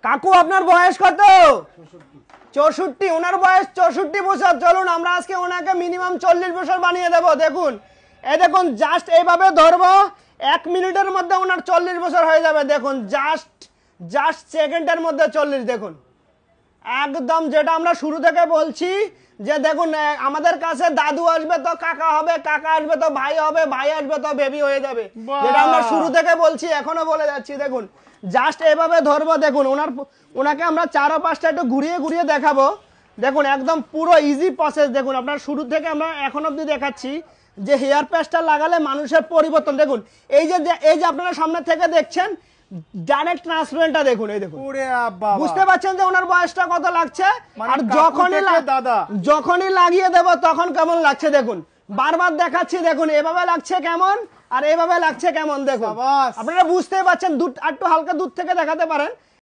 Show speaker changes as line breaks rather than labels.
কাকু আপনার বয়স কত? 64। ওনার বয়স 64 বছর। চলুন আমরা আজকে ওনাকে মিনিমাম 40 বছর বানিয়ে দেব। দেখুন এই দেখুন, জাস্ট এইভাবে ধরবো, 1 মিনিটের মধ্যে ওনার 40 বছর হয়ে যাবে। দেখুন জাস্ট সেকেন্ডের মধ্যে 40। দেখুন একদম যেটা আমরা শুরু থেকে বলছি যে দেখুন আমাদের কাছে দাদু আসবে তো কাকা হবে, কাকা আসবে তো ভাই হবে, ভাই আসবে তো বেবি হয়ে যাবে, যেটা আমরা শুরু থেকে বলছি এখনো বলে যাচ্ছি। দেখুন জাস্ট এভাবে ধরবো। দেখুন ওনাকে আমরা 4 ও 5টা একটু ঘুরিয়ে ঘুরিয়ে দেখাবো। দেখুন একদম পুরো ইজি প্রসেস। দেখুন আপনার শুরু থেকে আমরা এখন অবধি দেখাচ্ছি যে হেয়ার প্যাচটা লাগালে মানুষের পরিবর্তন। দেখুন এই যে আপনারা সামনে থেকে দেখছেন ডাইরেক্ট ট্রান্সপারেন্টটা দেখুন, এই দেখুন বুঝতে পারছেন যে ওনার বয়সটা কত লাগছে। আর যখনই লাগিয়ে দেব তখন কেমন লাগছে দেখুন, বারবার দেখাচ্ছি। দেখুন এভাবে লাগছে কেমন আর এভাবে লাগছে কেমন। দেখুন আপনারা বুঝতে পারছেন, একটু হালকা দূর থেকে দেখাতে পারেন।